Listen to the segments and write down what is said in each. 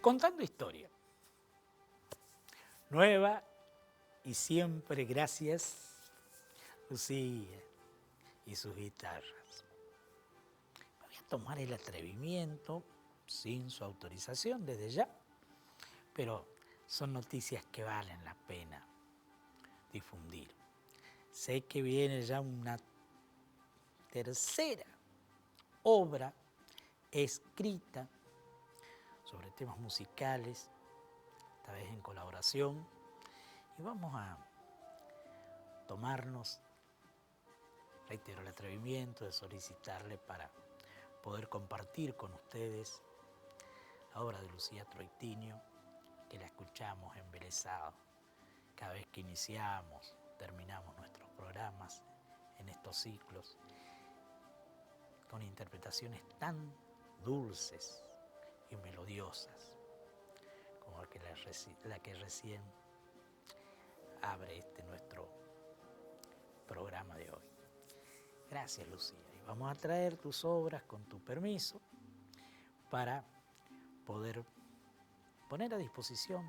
Contando historia. Nueva y siempre gracias, Lucía y sus guitarras. Me voy a tomar el atrevimiento, sin su autorización desde ya, pero son noticias que valen la pena difundir. Sé que viene ya una tercera obra escrita sobre temas musicales, esta vez en colaboración, y vamos a tomarnos, reitero, el atrevimiento de solicitarle para poder compartir con ustedes la obra de Lucía Troitiño, que la escuchamos embelesados cada vez que iniciamos, terminamos nuestros programas en estos ciclos, con interpretaciones tan dulces y melodiosas como la que recién abre nuestro programa de hoy. Gracias, Lucía. Y vamos a traer tus obras con tu permiso para poder poner a disposición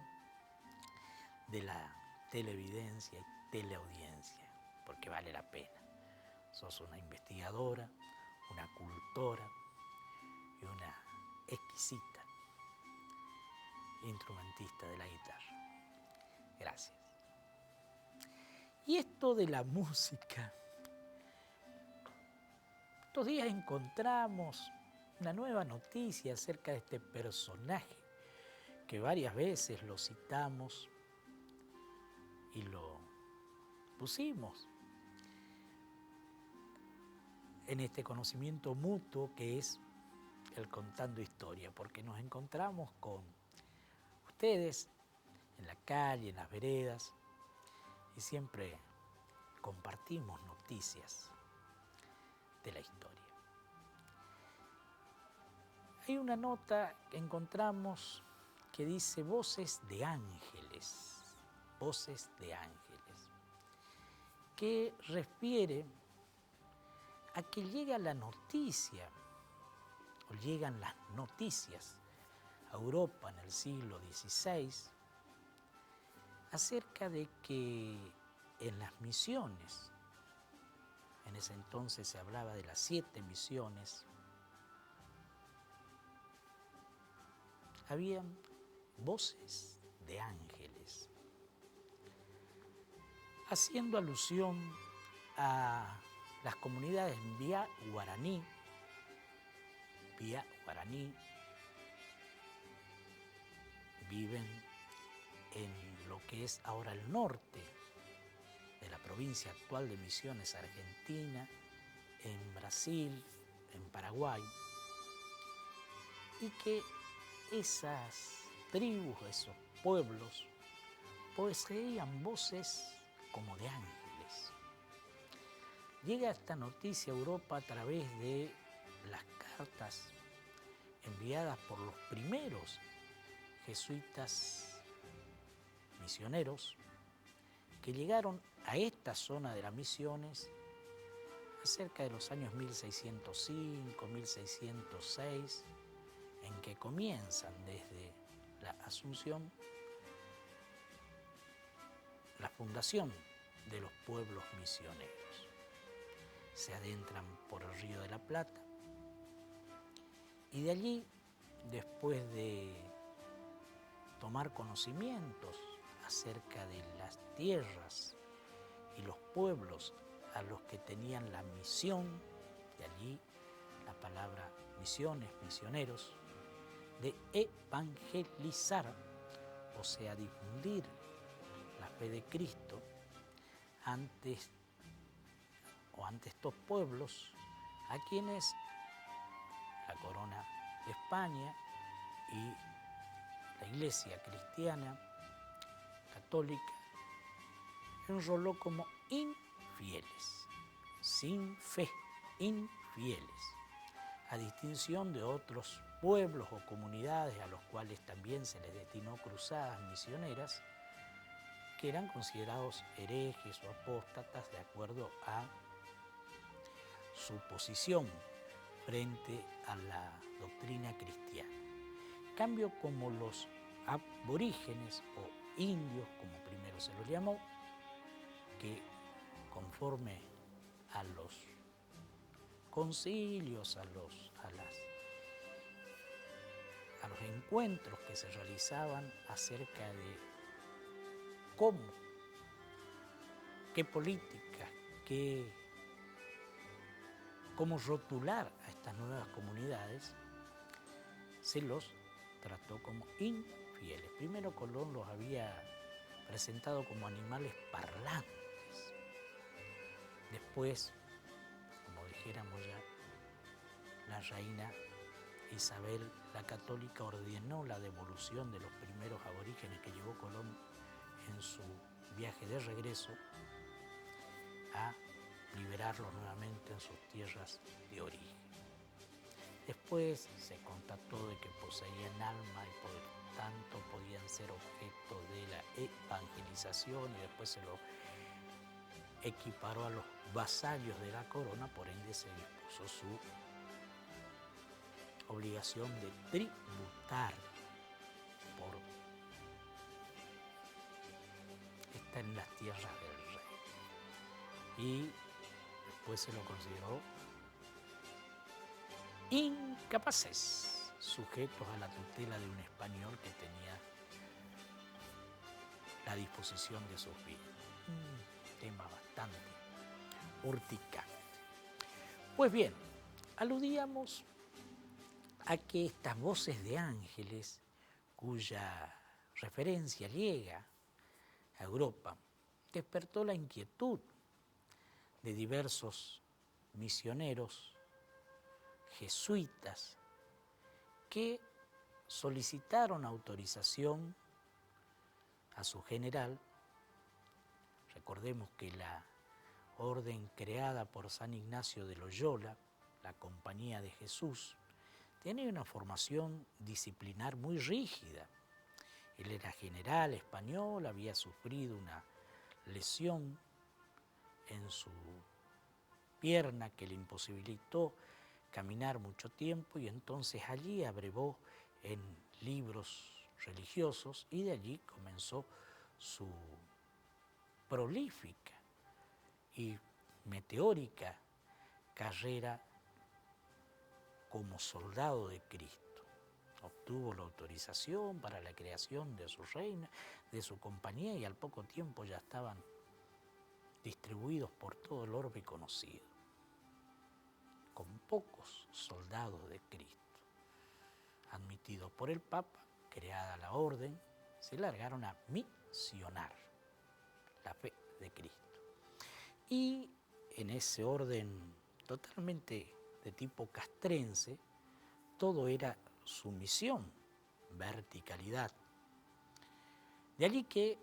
de la televidencia y teleaudiencia, porque vale la pena. Sos una investigadora, una cultora y una exquisita instrumentista de la guitarra. Gracias. Y esto de la música, estos días encontramos una nueva noticia acerca de este personaje que varias veces lo citamos y lo pusimos en este conocimiento mutuo que es el Contando Historia, porque nos encontramos con ustedes en la calle, en las veredas, y siempre compartimos noticias de la historia. Hay una nota que encontramos que dice voces de ángeles, que refiere a que llega la noticia, o llegan las noticias a Europa en el siglo XVI, acerca de que en las misiones, en ese entonces se hablaba de las 7 misiones, habían voces de ángeles. haciendo alusión a las comunidades Mbia Guaraní, viven en lo que es ahora el norte de la provincia actual de Misiones, Argentina, en Brasil, en Paraguay, y que esas tribus, esos pueblos, poseían voces como de ángeles. Llega esta noticia a Europa a través de las cartas enviadas por los primeros jesuitas misioneros que llegaron a esta zona de las Misiones cerca de los años 1605, 1606, en que comienzan desde la Asunción la fundación de los pueblos misioneros. Se adentran por el Río de la Plata y de allí, después de tomar conocimientos acerca de las tierras y los pueblos a los que tenían la misión, de allí la palabra misiones, misioneros, de evangelizar, o sea, difundir la fe de Cristo ante estos pueblos a quienes la corona de España y la Iglesia cristiana católica enroló como infieles, sin fe, infieles, a distinción de otros pueblos o comunidades a los cuales también se les destinó cruzadas misioneras, que eran considerados herejes o apóstatas de acuerdo a su posición frente a la doctrina cristiana. En cambio, como los aborígenes o indios, como primero se los llamó, que conforme a los concilios, a los encuentros que se realizaban acerca de cómo, qué política, cómo rotular a estas nuevas comunidades, se los trató como infieles. Primero Colón los había presentado como animales parlantes. Después, como dijéramos ya, la reina Isabel la Católica ordenó la devolución de los primeros aborígenes que llevó Colón en su viaje de regreso a liberarlos nuevamente en sus tierras de origen. Después se constató de que poseían alma y por tanto podían ser objeto de la evangelización y después se lo equiparó a los vasallos de la corona, por ende se dispuso su obligación de tributar por estar en las tierras del rey. Y después se lo consideró incapaces, sujetos a la tutela de un español que tenía la disposición de sus bienes. Un tema bastante urticante. Pues bien, aludíamos a que estas voces de ángeles, cuya referencia llega a Europa, despertó la inquietud de diversos misioneros jesuitas que solicitaron autorización a su general. Recordemos que la orden creada por San Ignacio de Loyola, la Compañía de Jesús, tenía una formación disciplinar muy rígida. Él era general español, había sufrido una lesión en su pierna que le imposibilitó caminar mucho tiempo y entonces allí abrevó en libros religiosos y de allí comenzó su prolífica y meteórica carrera como soldado de Cristo. Obtuvo la autorización para la creación de su reino, de su compañía, y al poco tiempo ya estaban distribuidos por todo el orbe conocido, con pocos soldados de Cristo. Admitidos por el Papa, creada la orden, se largaron a misionar la fe de Cristo. Y en ese orden totalmente de tipo castrense, todo era sumisión, verticalidad. De allí que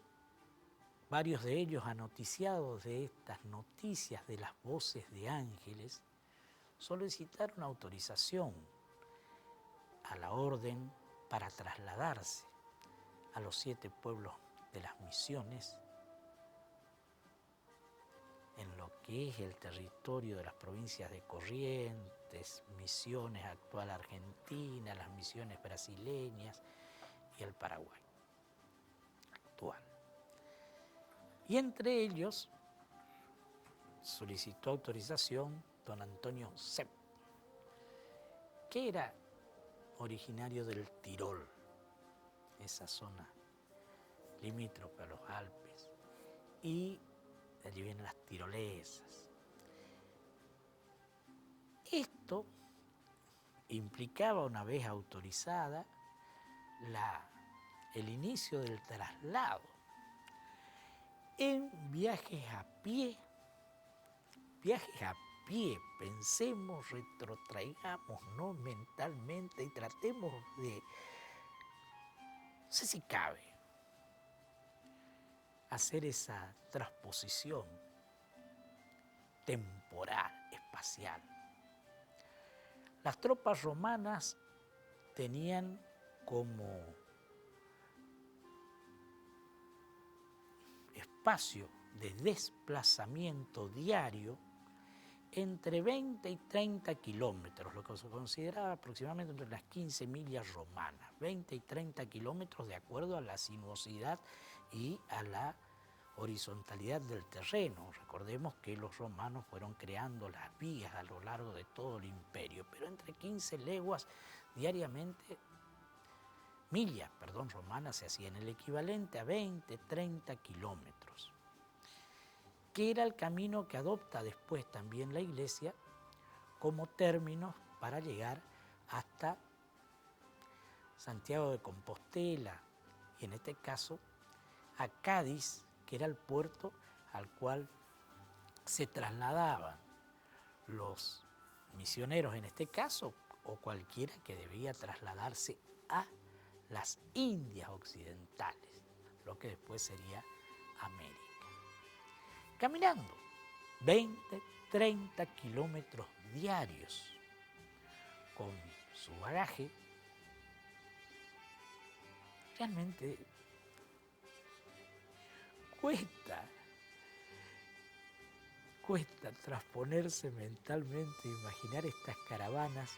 varios de ellos, anoticiados de estas noticias de las voces de ángeles, solicitaron autorización a la orden para trasladarse a los 7 pueblos de las misiones en lo que es el territorio de las provincias de Corrientes, Misiones actual Argentina, las Misiones brasileñas y el Paraguay actual. Y entre ellos solicitó autorización don Antonio Sepp, que era originario del Tirol, esa zona limítrofe a los Alpes, y de allí vienen las tirolesas. Esto implicaba, una vez autorizada, el inicio del traslado en viajes a pie, pensemos, retrotraigámonos mentalmente y tratemos de, no sé si cabe, hacer esa transposición temporal, espacial. Las tropas romanas tenían como espacio de desplazamiento diario entre 20 y 30 kilómetros, lo que se consideraba aproximadamente entre las 15 millas romanas, 20 y 30 kilómetros de acuerdo a la sinuosidad y a la horizontalidad del terreno. Recordemos que los romanos fueron creando las vías a lo largo de todo el imperio, pero entre 15 leguas diariamente, millas, romanas se hacían el equivalente a 20, 30 kilómetros, que era el camino que adopta después también la Iglesia como término para llegar hasta Santiago de Compostela y en este caso a Cádiz, que era el puerto al cual se trasladaban los misioneros en este caso, o cualquiera que debía trasladarse a las Indias occidentales, lo que después sería América. Caminando 20, 30 kilómetros diarios con su bagaje, realmente cuesta transponerse mentalmente, imaginar estas caravanas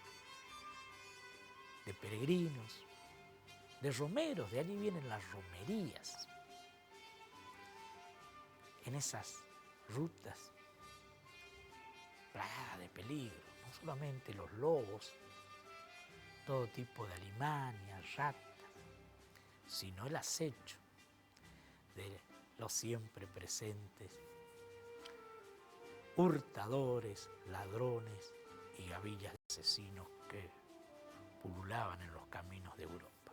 de peregrinos, de romeros, de allí vienen las romerías, en esas rutas plagadas de peligro, no solamente los lobos, todo tipo de alimañas, ratas, sino el acecho de los siempre presentes hurtadores, ladrones y gavillas de asesinos que pululaban en los caminos de Europa.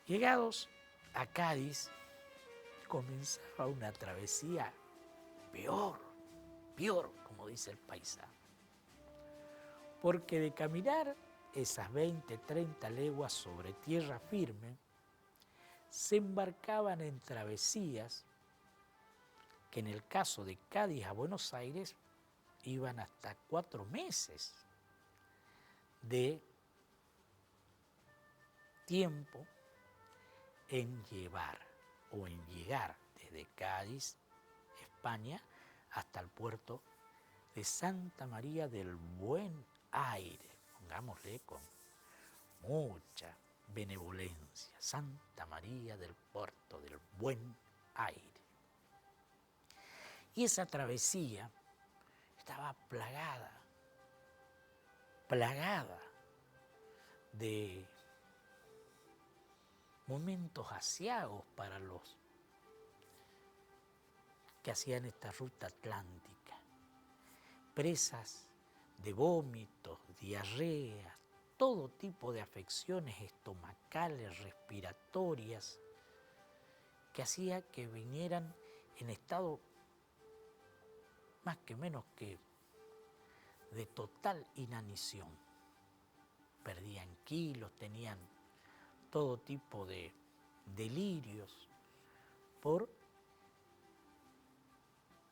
Llegados a Cádiz, comenzaba una travesía peor, como dice el paisano, porque de caminar esas 20, 30 leguas sobre tierra firme, se embarcaban en travesías que en el caso de Cádiz a Buenos Aires iban hasta 4 meses de tiempo en llevar o en llegar desde Cádiz, España, hasta el puerto de Santa María del Buen Aire, pongámosle con mucha benevolencia, Santa María del Puerto del Buen Aire. Y esa travesía estaba plagada de momentos aciagos para los que hacían esta ruta atlántica, presas de vómitos, diarreas, todo tipo de afecciones estomacales, respiratorias, que hacía que vinieran en estado más que menos que de total inanición. Perdían kilos, tenían todo tipo de delirios por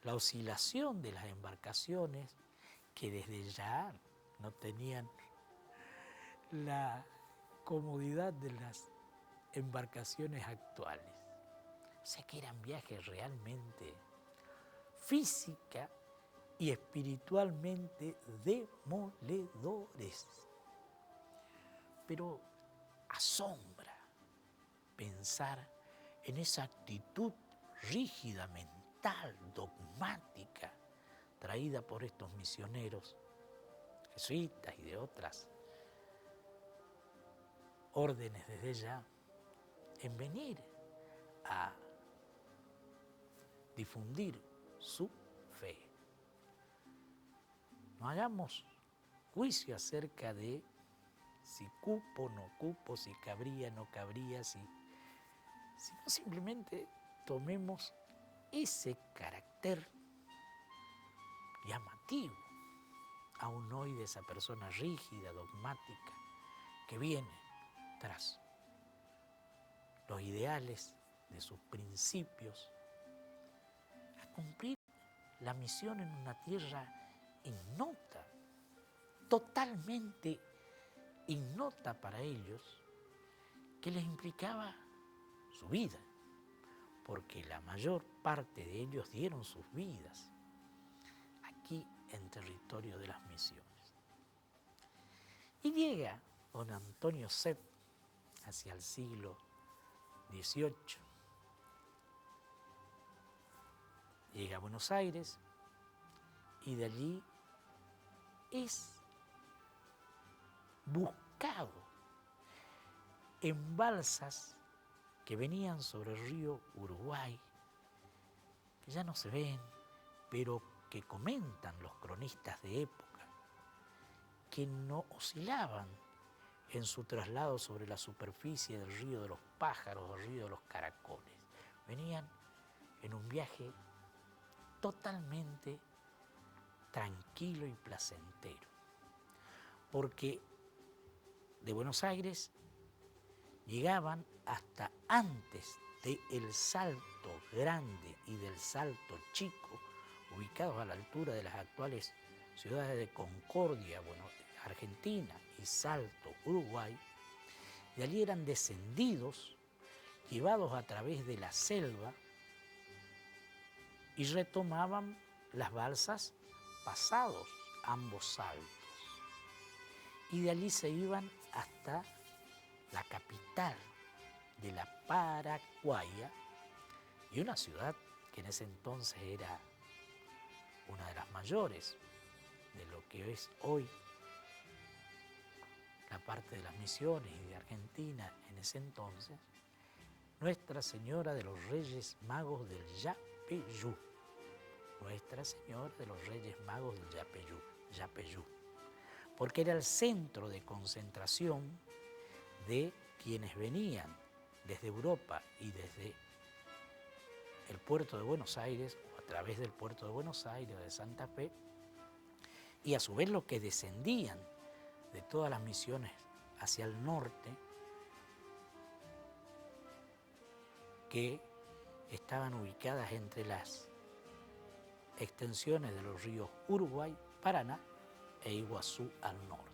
la oscilación de las embarcaciones que desde ya no tenían la comodidad de las embarcaciones actuales. O sea que eran viajes realmente física y espiritualmente demoledores. Pero asombra pensar en esa actitud rígida, mental, dogmática, traída por estos misioneros jesuitas y de otras órdenes desde ya, en venir a difundir su fe. No hagamos juicio acerca de si cupo, no cupo, si cabría, no cabría, sino simplemente tomemos ese carácter llamativo aún hoy de esa persona rígida, dogmática, que viene tras los ideales de sus principios a cumplir la misión en una tierra ignota, totalmente ignota para ellos, que les implicaba su vida, porque la mayor parte de ellos dieron sus vidas aquí en territorio de las misiones. Y llega don Antonio Cep hacia el siglo XVIII. Llega a Buenos Aires y de allí es buscado en balsas que venían sobre el río Uruguay, que ya no se ven, pero que comentan los cronistas de época, que no oscilaban en su traslado sobre la superficie del río de los pájaros o río de los caracoles. Venían en un viaje totalmente tranquilo y placentero, porque de Buenos Aires llegaban hasta antes del Salto Grande y del Salto Chico, ubicados a la altura de las actuales ciudades de Concordia, Argentina, y Salto, Uruguay. De allí eran descendidos, llevados a través de la selva y retomaban las balsas pasados ambos saltos. Y de allí se iban hasta la capital de la Paraguaya, y una ciudad que en ese entonces era una de las mayores de lo que es hoy la parte de las misiones y de Argentina en ese entonces, Nuestra Señora de los Reyes Magos del Yapeyú. Nuestra Señora de los Reyes Magos del Yapeyú. Porque era el centro de concentración de quienes venían desde Europa y desde el puerto de Buenos Aires, o a través del puerto de Buenos Aires o de Santa Fe, y a su vez los que descendían de todas las misiones hacia el norte, que estaban ubicadas entre las extensiones de los ríos Uruguay, Paraná e Iguazú al norte.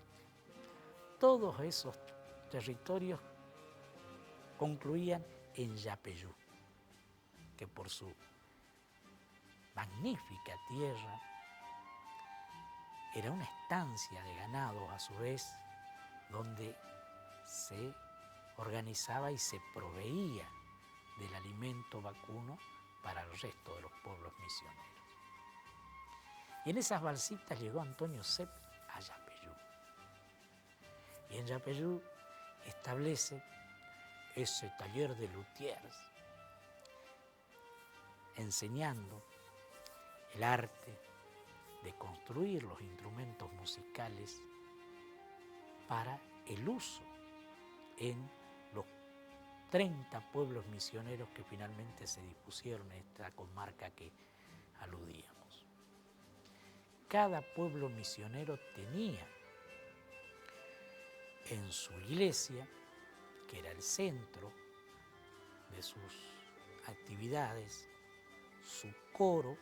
Todos esos territorios concluían en Yapeyú, que por su magnífica tierra era una estancia de ganado, a su vez, donde se organizaba y se proveía del alimento vacuno para el resto de los pueblos misioneros. Y en esas balsitas llegó Antonio Cep a Yapeyú. Y en Yapeyú establece ese taller de luthiers, enseñando el arte de construir los instrumentos musicales para el uso en los 30 pueblos misioneros que finalmente se dispusieron en esta comarca que aludíamos. Cada pueblo misionero tenía en su iglesia, que era el centro de sus actividades, su coro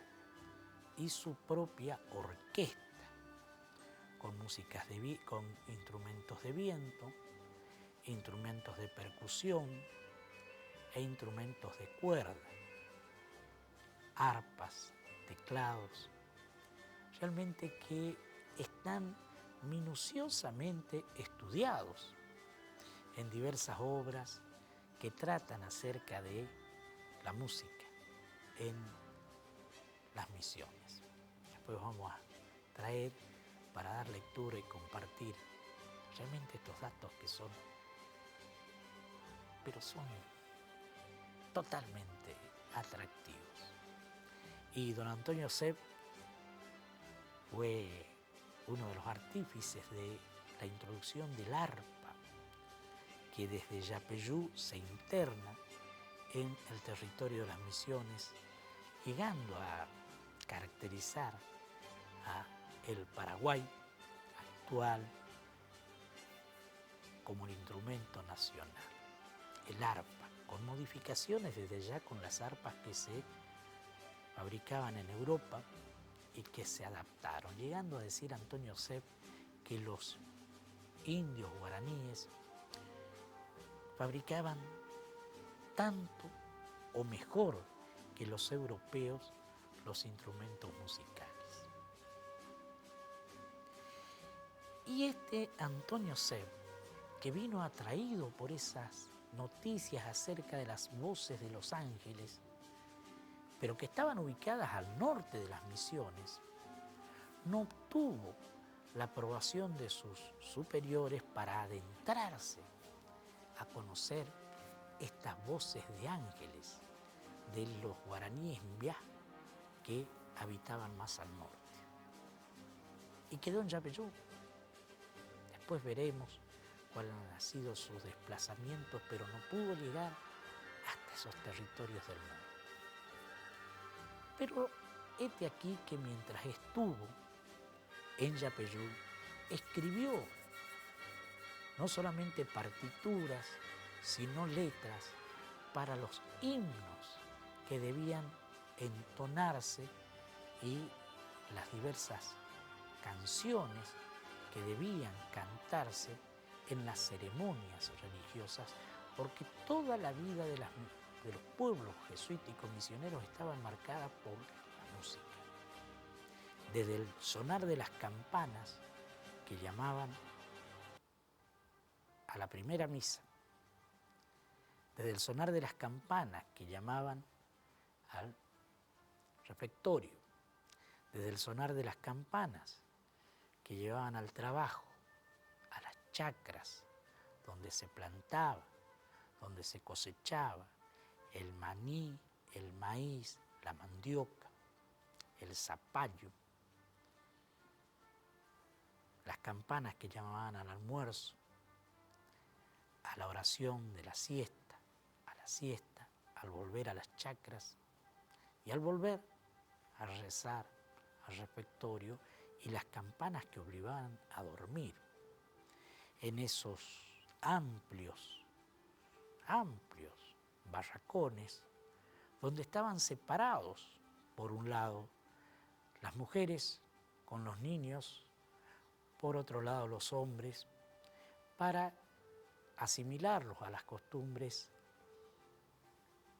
y su propia orquesta, con con instrumentos de viento, instrumentos de percusión e instrumentos de cuerda, arpas, teclados, realmente que están minuciosamente estudiados en diversas obras que tratan acerca de la música en las misiones. Después vamos a traer para dar lectura y compartir realmente estos datos que son totalmente atractivos. Y don Antonio Sepp fue uno de los artífices de la introducción del arpa, que desde Yapeyú se interna en el territorio de las misiones, llegando a caracterizar a el Paraguay actual como el instrumento nacional, el arpa, con modificaciones desde ya con las arpas que se fabricaban en Europa y que se adaptaron, llegando a decir Antonio Sepp que los indios guaraníes fabricaban tanto o mejor que los europeos los instrumentos musicales. Y este Antonio Sepp, que vino atraído por esas noticias acerca de las voces de los ángeles, pero que estaban ubicadas al norte de las misiones, no obtuvo la aprobación de sus superiores para adentrarse a conocer estas voces de ángeles de los guaraníes Mbiá que habitaban más al norte. Y quedó en Yapeyú. Después veremos cuáles han sido sus desplazamientos, pero no pudo llegar hasta esos territorios del mundo. Pero este aquí que mientras estuvo en Yapeyú, escribió no solamente partituras, sino letras para los himnos que debían entonarse y las diversas canciones que debían cantarse en las ceremonias religiosas, porque toda la vida de los pueblos jesuíticos misioneros estaba marcada por la música. Desde el sonar de las campanas que llamaban a la primera misa, desde el sonar de las campanas que llamaban al refectorio, desde el sonar de las campanas que llevaban al trabajo, a las chacras, donde se plantaba, donde se cosechaba el maní, el maíz, la mandioca, el zapallo, las campanas que llamaban al almuerzo, a la oración de la siesta, a la siesta, al volver a las chacras y al volver a rezar al refectorio, y las campanas que obligaban a dormir en esos amplios barracones donde estaban separados, por un lado, las mujeres con los niños, por otro lado los hombres, para asimilarlos a las costumbres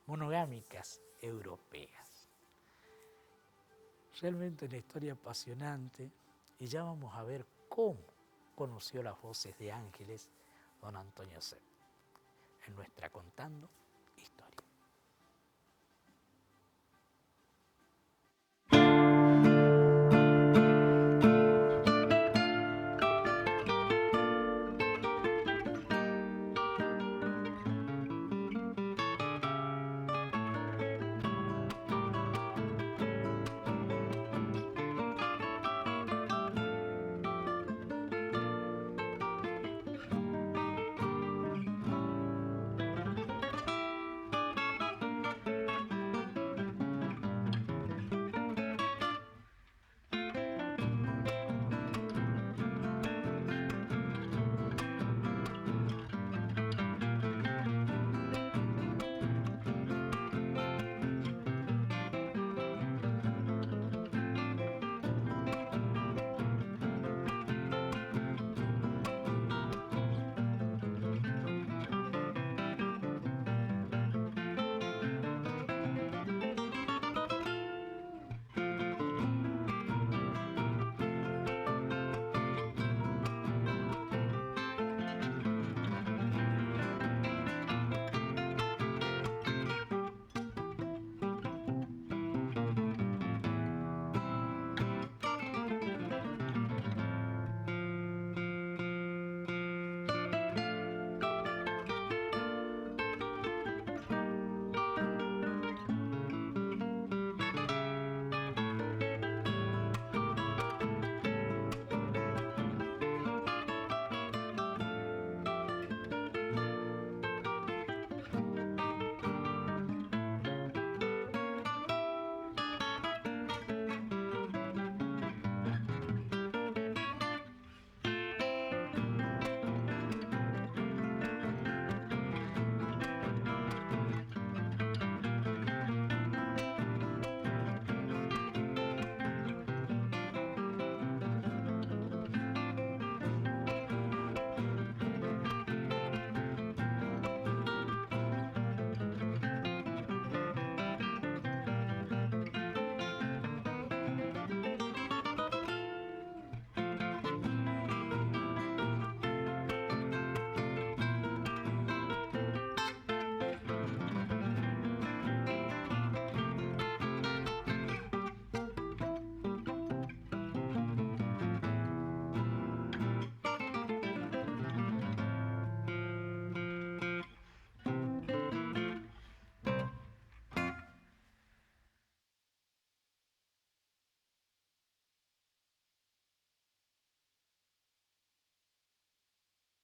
monogámicas europeas. Realmente una historia apasionante, y ya vamos a ver cómo conoció las voces de ángeles don Antonio Sepp en nuestra Contando